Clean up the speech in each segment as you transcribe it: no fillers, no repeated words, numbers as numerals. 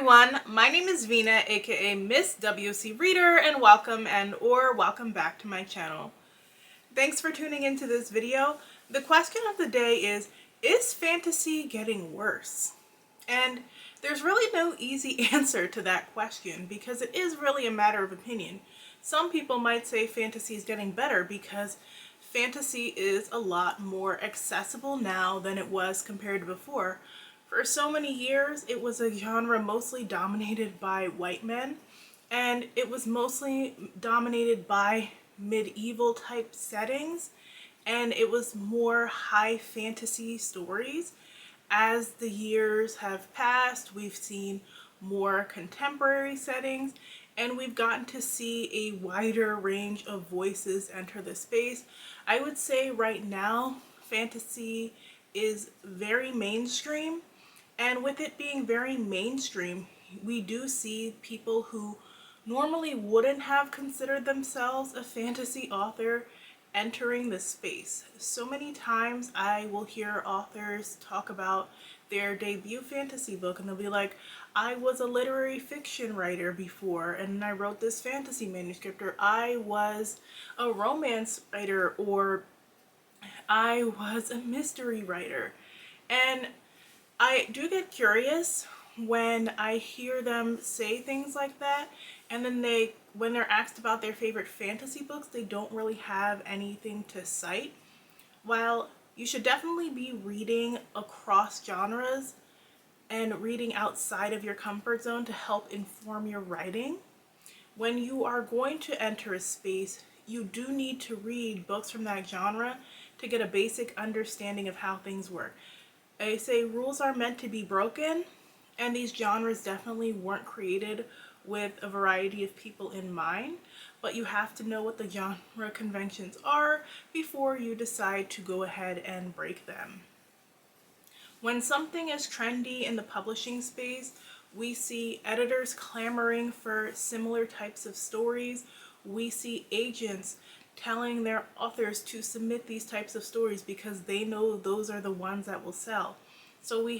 everyone, my name is Vina, aka Miss WOCReader, and welcome back to my channel. Thanks for tuning into this video. The question of the day is fantasy getting worse? And there's really no easy answer to that question because it is really a matter of opinion. Some people might say fantasy is getting better because fantasy is a lot more accessible now than it was compared to before. For so many years, it was a genre mostly dominated by white men, and it was mostly dominated by medieval type settings, and it was more high fantasy stories. As the years have passed, we've seen more contemporary settings, and we've gotten to see a wider range of voices enter the space. I would say right now, fantasy is very mainstream. And with it being very mainstream, we do see people who normally wouldn't have considered themselves a fantasy author entering the space. So many times I will hear authors talk about their debut fantasy book and they'll be like, I was a literary fiction writer before and I wrote this fantasy manuscript, or I was a romance writer, or I was a mystery writer. And I do get curious when I hear them say things like that, and then when they're asked about their favorite fantasy books, they don't really have anything to cite. While you should definitely be reading across genres and reading outside of your comfort zone to help inform your writing, when you are going to enter a space, you do need to read books from that genre to get a basic understanding of how things work. I say rules are meant to be broken, and these genres definitely weren't created with a variety of people in mind, but you have to know what the genre conventions are before you decide to go ahead and break them. When something is trendy in the publishing space, we see editors clamoring for similar types of stories. We see agents telling their authors to submit these types of stories because they know those are the ones that will sell. So we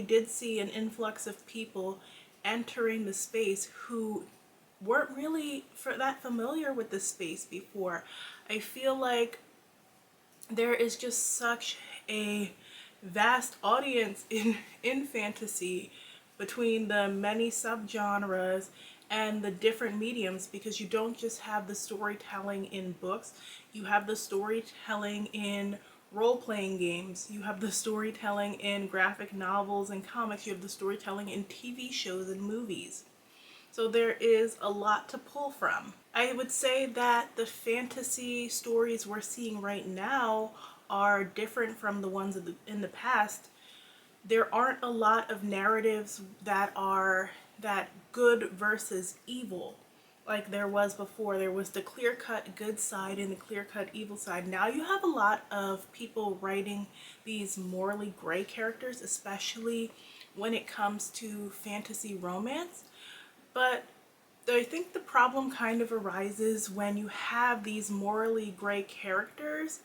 did see an influx of people entering the space who weren't really that familiar with the space before. I feel like there is just such a vast audience in fantasy between the many subgenres and the different mediums, because you don't just have the storytelling in books, you have the storytelling in role-playing games, you have the storytelling in graphic novels and comics, you have the storytelling in TV shows and movies. So there is a lot to pull from. I would say that the fantasy stories we're seeing right now are different from the ones in the past. There aren't a lot of narratives that are that good versus evil like there was before. There was the clear-cut good side and the clear-cut evil side. Now you have a lot of people writing these morally gray characters, especially when it comes to fantasy romance. But I think the problem kind of arises when you have these morally gray characters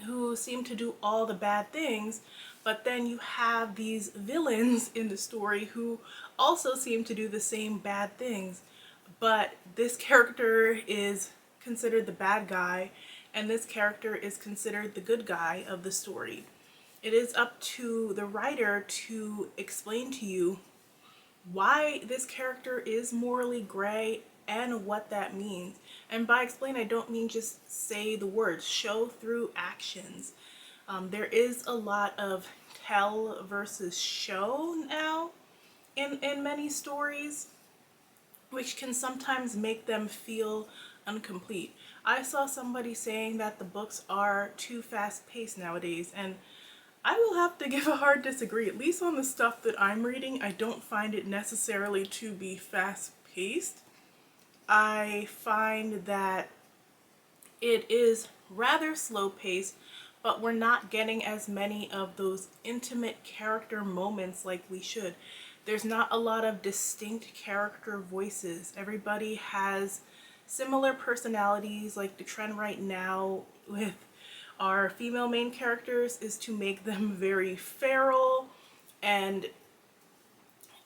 who seem to do all the bad things, but then you have these villains in the story who also seem to do the same bad things, but this character is considered the bad guy and this character is considered the good guy of the story. It is up to the writer to explain to you why this character is morally gray and what that means. And by explain, I don't mean just say the words, show through actions. There is a lot of tell versus show now in many stories, which can sometimes make them feel incomplete. I saw somebody saying that the books are too fast-paced nowadays, and I will have to give a hard disagree. At least on the stuff that I'm reading, I don't find it necessarily to be fast-paced. I find that it is rather slow-paced, but we're not getting as many of those intimate character moments like we should. There's not a lot of distinct character voices. Everybody has similar personalities. Like the trend right now with our female main characters is to make them very feral and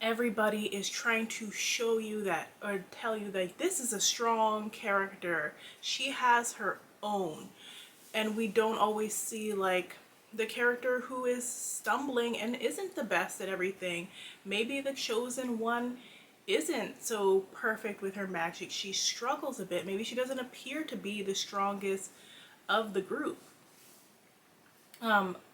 everybody is trying to show you that, or tell you that this is a strong character. She has her own. And we don't always see like the character who is stumbling and isn't the best at everything. Maybe the chosen one isn't so perfect with her magic. She struggles a bit. Maybe she doesn't appear to be the strongest of the group.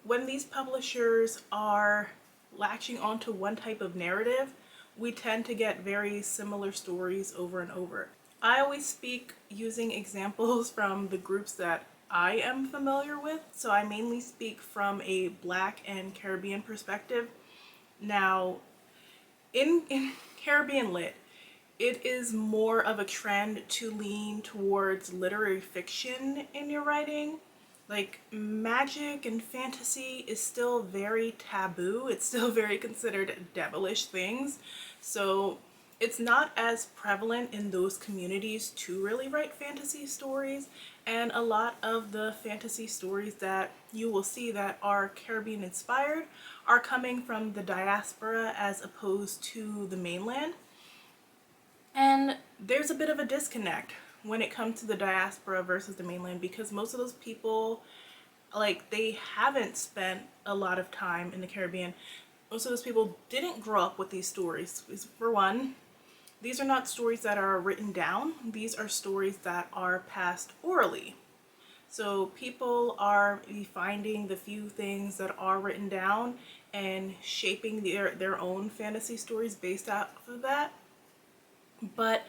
When these publishers are latching onto one type of narrative, we tend to get very similar stories over and over. I always speak using examples from the groups that I am familiar with, so I mainly speak from a Black and Caribbean perspective. Now, in Caribbean lit, it is more of a trend to lean towards literary fiction in your writing. Like, magic and fantasy is still very taboo. It's still very considered devilish things. So it's not as prevalent in those communities to really write fantasy stories. And a lot of the fantasy stories that you will see that are Caribbean inspired are coming from the diaspora as opposed to the mainland. And there's a bit of a disconnect when it comes to the diaspora versus the mainland, because most of those people, like, they haven't spent a lot of time in the Caribbean. Most of those people didn't grow up with these stories. For one, these are not stories that are written down. These are stories that are passed orally. So people are finding the few things that are written down and shaping their own fantasy stories based off of that. But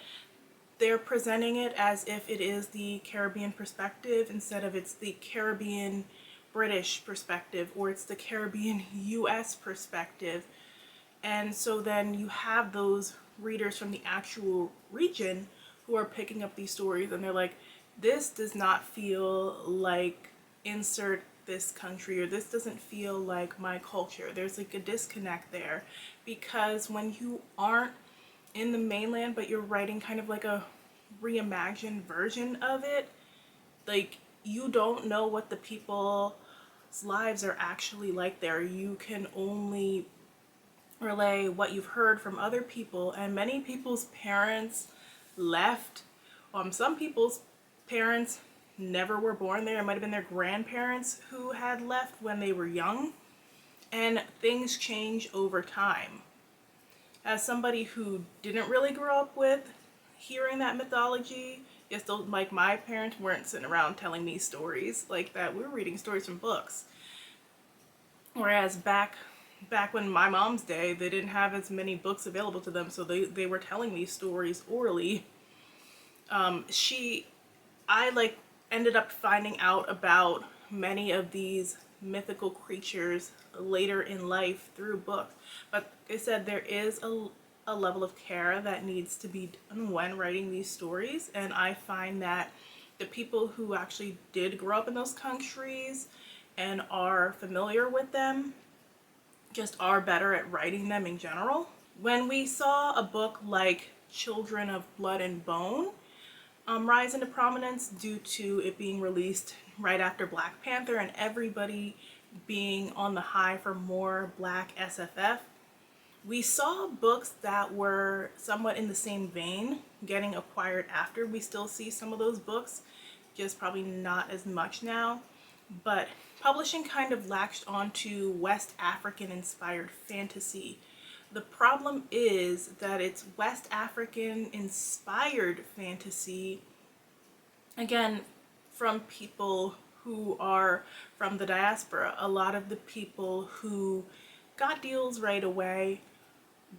they're presenting it as if it is the Caribbean perspective instead of it's the Caribbean British perspective, or it's the Caribbean US perspective. And so then you have those readers from the actual region who are picking up these stories and they're like, this does not feel like insert this country, or this doesn't feel like my culture. There's like a disconnect there, because when you aren't in the mainland but you're writing kind of like a reimagined version of it, like, you don't know what the people's lives are actually like there. You can only relay what you've heard from other people, and many people's parents left. Some people's parents never were born there. It might have been their grandparents who had left when they were young, and things change over time. As somebody who didn't really grow up with hearing that mythology, yes, those, like, my parents weren't sitting around telling me stories like that. We were reading stories from books. Whereas back when my mom's day, they didn't have as many books available to them, so they were telling me stories orally. I like ended up finding out about many of these mythical creatures later in life through books. But like I said, there is a level of care that needs to be done when writing these stories, and I find that the people who actually did grow up in those countries and are familiar with them just are better at writing them in general. When we saw a book like Children of Blood and Bone rise into prominence due to it being released right after Black Panther and everybody being on the high for more Black SFF, we saw books that were somewhat in the same vein getting acquired after. We still see some of those books, just probably not as much now. But publishing kind of latched onto West African inspired fantasy. The problem is that it's West African inspired fantasy, again, from people who are from the diaspora. A lot of the people who got deals right away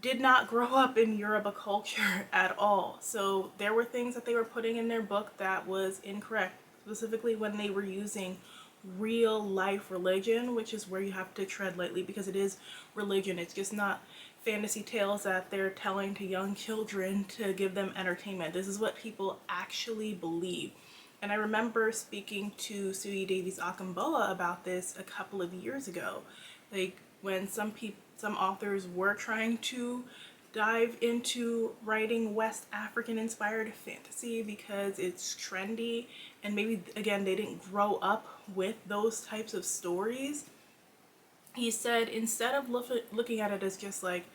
did not grow up in Yoruba culture at all. So there were things that they were putting in their book that was incorrect, specifically when they were using real life religion, which is where you have to tread lightly, because it is religion. It's just not fantasy tales that they're telling to young children to give them entertainment. This is what people actually believe. And I remember speaking to Sudi Davies Akamboa about this a couple of years ago. Like, when some authors were trying to dive into writing West African inspired fantasy because it's trendy, and maybe again they didn't grow up with those types of stories. He said, instead of looking at it as just like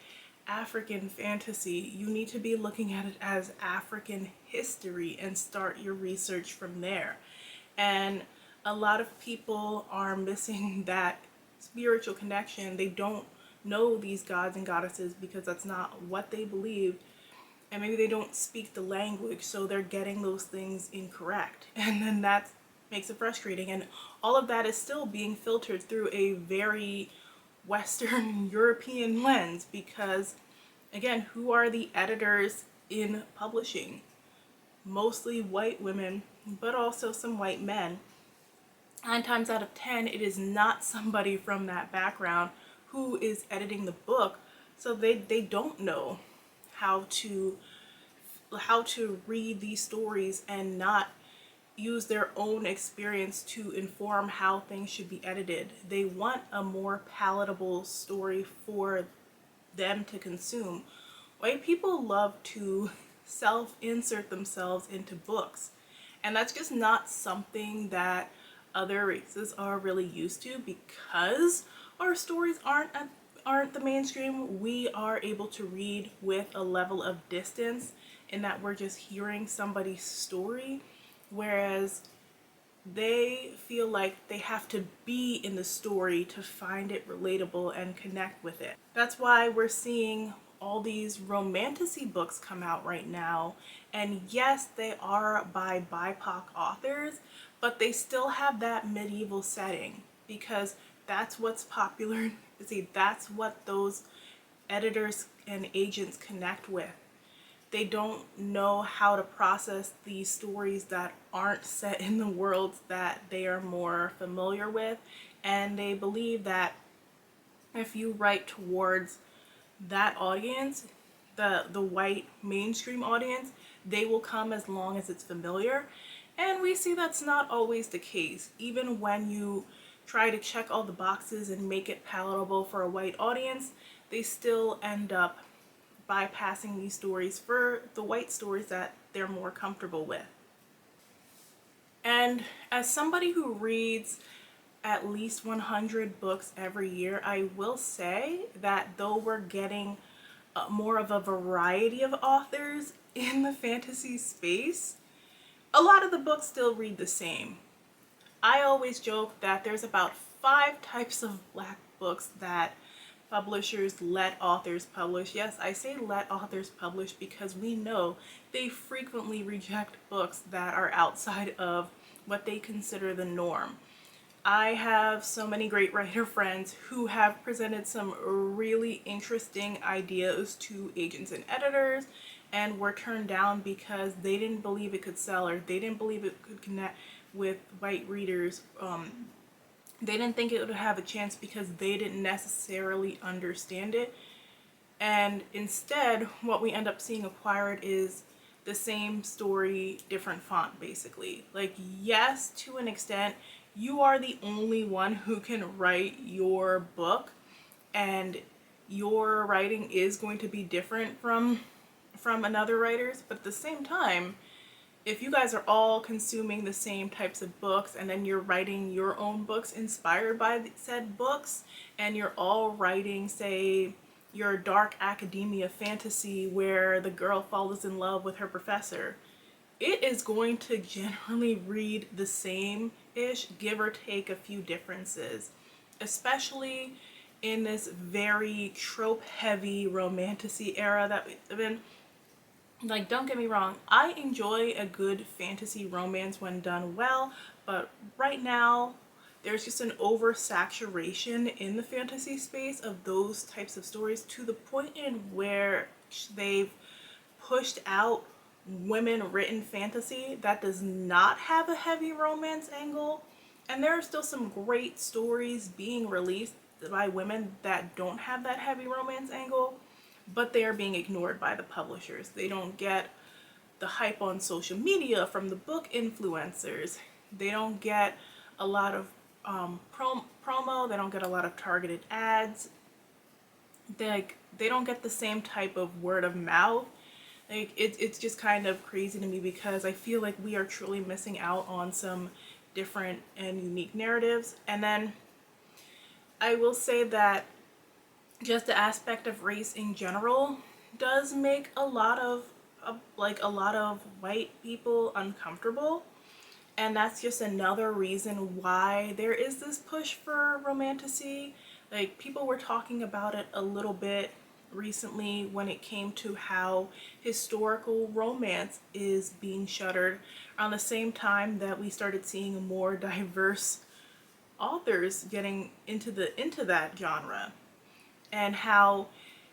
African fantasy, you need to be looking at it as African history and start your research from there. And a lot of people are missing that spiritual connection. They don't know these gods and goddesses because that's not what they believe, and maybe they don't speak the language, so they're getting those things incorrect, and then that makes it frustrating. And all of that is still being filtered through a very Western European lens, because again, who are the editors in publishing? Mostly white women, but also some white men. 9 times out of 10, it is not somebody from that background who is editing the book, so they don't know how to read these stories and not use their own experience to inform how things should be edited. They want a more palatable story for them to consume. White people love to self-insert themselves into books, and that's just not something that other races are really used to. Because our stories aren't the mainstream, we are able to read with a level of distance in that we're just hearing somebody's story, whereas they feel like they have to be in the story to find it relatable and connect with it. That's why we're seeing all these romantasy books come out right now, and yes, they are by BIPOC authors, but they still have that medieval setting because that's what's popular. See, that's what those editors and agents connect with. They don't know how to process these stories that aren't set in the worlds that they are more familiar with, and they believe that if you write towards that audience, the white mainstream audience, they will come as long as it's familiar. And we see that's not always the case. Even when you try to check all the boxes and make it palatable for a white audience, they still end up bypassing these stories for the white stories that they're more comfortable with. And as somebody who reads at least 100 books every year, I will say that though we're getting more of a variety of authors in the fantasy space, a lot of the books still read the same. I always joke that there's about 5 types of black books that publishers let authors publish. Yes, I say let authors publish because we know they frequently reject books that are outside of what they consider the norm. I have so many great writer friends who have presented some really interesting ideas to agents and editors and were turned down because they didn't believe it could sell, or they didn't believe it could connect with white readers. They didn't think it would have a chance because they didn't necessarily understand it. And instead, what we end up seeing acquired is the same story, different font, basically. Like, yes, to an extent, you are the only one who can write your book, and your writing is going to be different from another writer's, but at the same time, if you guys are all consuming the same types of books and then you're writing your own books inspired by said books, and you're all writing, say, your dark academia fantasy where the girl falls in love with her professor, it is going to generally read the same-ish, give or take a few differences, especially in this very trope-heavy romantasy era that we've been. Like, don't get me wrong, I enjoy a good fantasy romance when done well, but right now there's just an oversaturation in the fantasy space of those types of stories, to the point in where they've pushed out women written fantasy that does not have a heavy romance angle. And there are still some great stories being released by women that don't have that heavy romance angle, but they are being ignored by the publishers. They don't get the hype on social media from the book influencers. They don't get a lot of promo. They don't get a lot of targeted ads. They don't get the same type of word of mouth. Like, it's just kind of crazy to me, because I feel like we are truly missing out on some different and unique narratives. And then I will say that just the aspect of race in general does make a lot of a lot of white people uncomfortable. And that's just another reason why there is this push for romantasy. Like, people were talking about it a little bit recently when it came to how historical romance is being shuttered around the same time that we started seeing more diverse authors getting into that genre, and how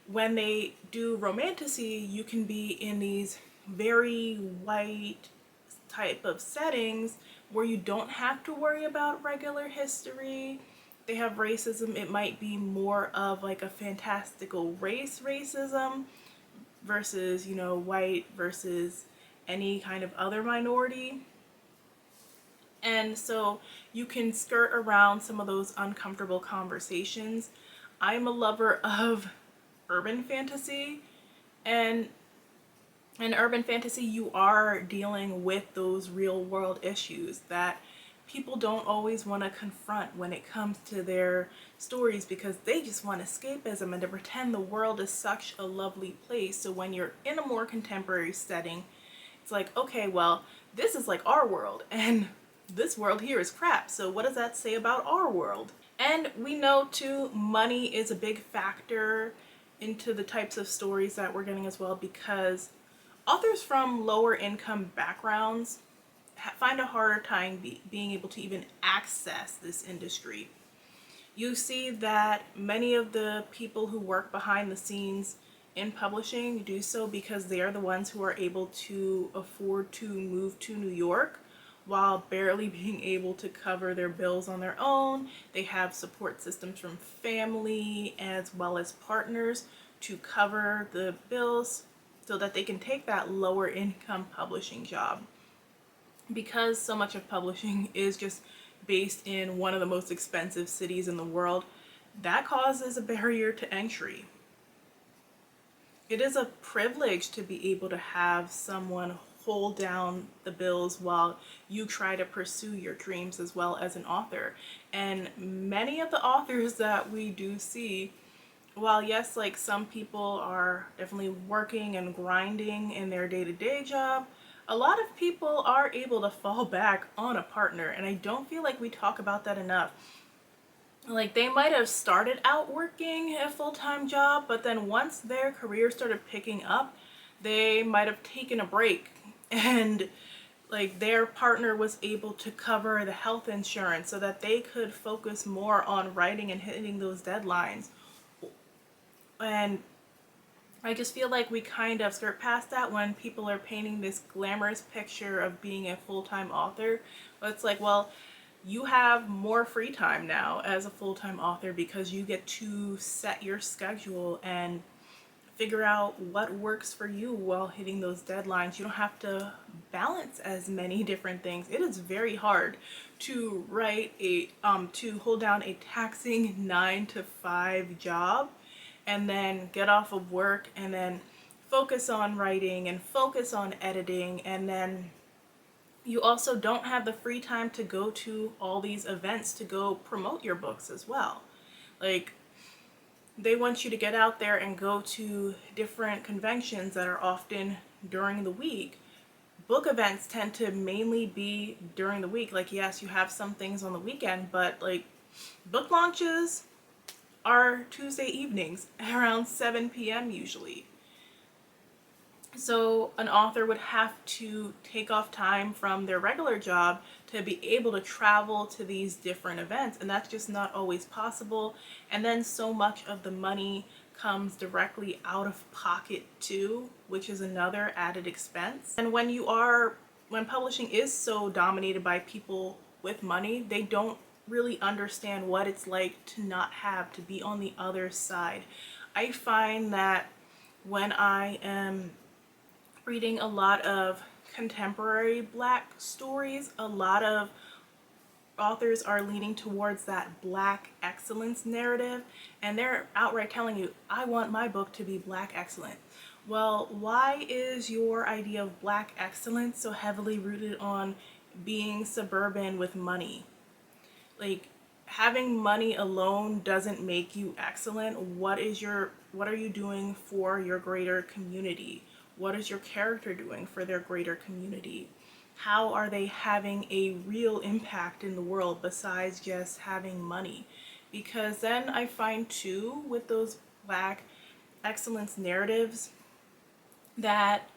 when they do romantasy, you can be in these very white type of settings where you don't have to worry about regular history. They have racism. It might be more of like a fantastical racism versus, white versus any kind of other minority. And so you can skirt around some of those uncomfortable conversations. I'm a lover of urban fantasy, and in urban fantasy you are dealing with those real world issues that people don't always want to confront when it comes to their stories, because they just want escapism and to pretend the world is such a lovely place. So when you're in a more contemporary setting, it's like, okay, well, this is like our world, and this world here is crap. So what does that say about our world? And we know too, money is a big factor into the types of stories that we're getting as well, because authors from lower income backgrounds find a harder time being able to even access this industry. You see that many of the people who work behind the scenes in publishing do so because they are the ones who are able to afford to move to New York while barely being able to cover their bills on their own. They have support systems from family as well as partners to cover the bills so that they can take that lower income publishing job. Because so much of publishing is just based in one of the most expensive cities in the world, that causes a barrier to entry. It is a privilege to be able to have someone hold down the bills while you try to pursue your dreams as well as an author. And many of the authors that we do see, while yes, like some people are definitely working and grinding in their day-to-day job, a lot of people are able to fall back on a partner, and I don't feel like we talk about that enough. Like, they might have started out working a full-time job, but then once their career started picking up, they might have taken a break, and like their partner was able to cover the health insurance so that they could focus more on writing and hitting those deadlines. And I just feel like we kind of skirt past that when people are painting this glamorous picture of being a full-time author. But it's like, well, you have more free time now as a full-time author because you get to set your schedule and figure out what works for you while hitting those deadlines. You don't have to balance as many different things. It is very hard to to hold down a taxing 9 to 5 job and then get off of work and then focus on writing and focus on editing, and then you also don't have the free time to go to all these events to go promote your books as well. Like, they want you to get out there and go to different conventions that are often during the week. Book events tend to mainly be during the week. Like, yes, you have some things on the weekend, but like book launches are Tuesday evenings around 7 p.m. usually. So an author would have to take off time from their regular job to be able to travel to these different events, and that's just not always possible. And then so much of the money comes directly out of pocket too, which is another added expense. And when publishing is so dominated by people with money, they don't really understand what it's like to not have to be on the other side. I find that when I am reading a lot of contemporary Black stories, a lot of authors are leaning towards that Black excellence narrative, and they're outright telling you, I want my book to be Black excellent. Well, why is your idea of Black excellence so heavily rooted on being suburban with money? Like, having money alone doesn't make you excellent. What are you doing for your greater community? What is your character doing for their greater community? How are they having a real impact in the world besides just having money? Because then I find too, with those Black excellence narratives, that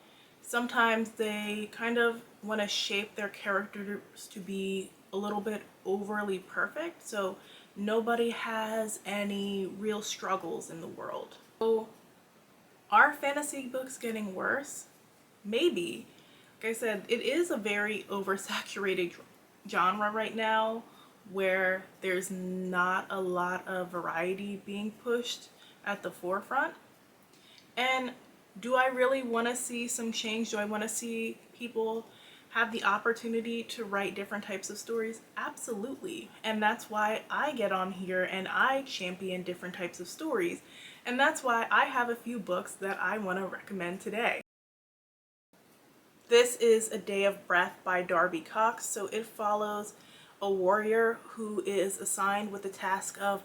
sometimes they kind of want to shape their characters to be a little bit overly perfect, so nobody has any real struggles in the world. So are fantasy books getting worse? Maybe. Like I said, it is a very oversaturated genre right now where there's not a lot of variety being pushed at the forefront. And do I really want to see some change? Do I want to see people have the opportunity to write different types of stories? Absolutely. And that's why I get on here and I champion different types of stories. And that's why I have a few books that I want to recommend today. This is A Day of Breath by Darby Cox. So it follows a warrior who is assigned with the task of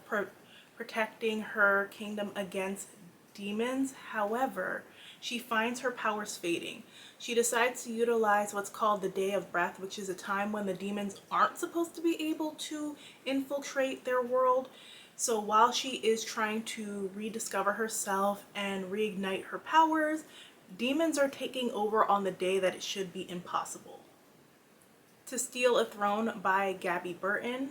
protecting her kingdom against demons. However, she finds her powers fading. She decides to utilize what's called the Day of Breath, which is a time when the demons aren't supposed to be able to infiltrate their world. So while she is trying to rediscover herself and reignite her powers, demons are taking over on the day that it should be impossible. To Steal a Throne by Gabby Burton.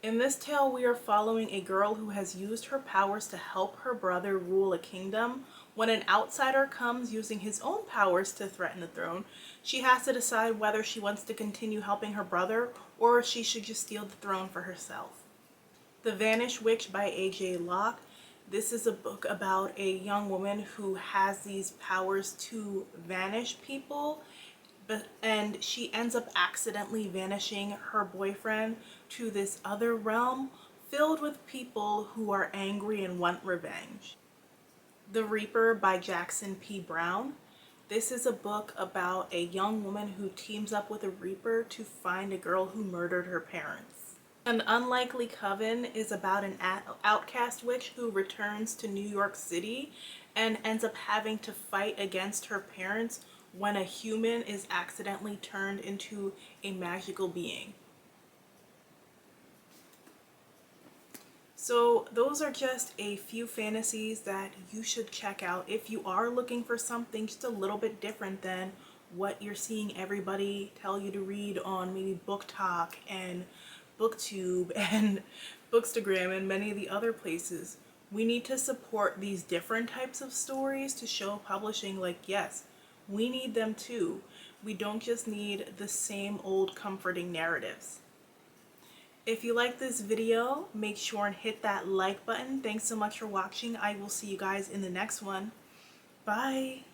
In this tale, we are following a girl who has used her powers to help her brother rule a kingdom. When an outsider comes using his own powers to threaten the throne, she has to decide whether she wants to continue helping her brother or if she should just steal the throne for herself. The Vanished Witch by A.J. Locke. This is a book about a young woman who has these powers to vanish people, and she ends up accidentally vanishing her boyfriend to this other realm filled with people who are angry and want revenge. The Reaper by Jackson P. Brown. This is a book about a young woman who teams up with a Reaper to find a girl who murdered her parents. An Unlikely Coven is about an outcast witch who returns to New York City and ends up having to fight against her parents when a human is accidentally turned into a magical being. So those are just a few fantasies that you should check out if you are looking for something just a little bit different than what you're seeing everybody tell you to read on maybe Book Talk and Booktube and Bookstagram and many of the other places. We need to support these different types of stories to show publishing like, yes, we need them too. We don't just need the same old comforting narratives. If you like this video, make sure and hit that like button. Thanks so much for watching. I will see you guys in the next one. Bye.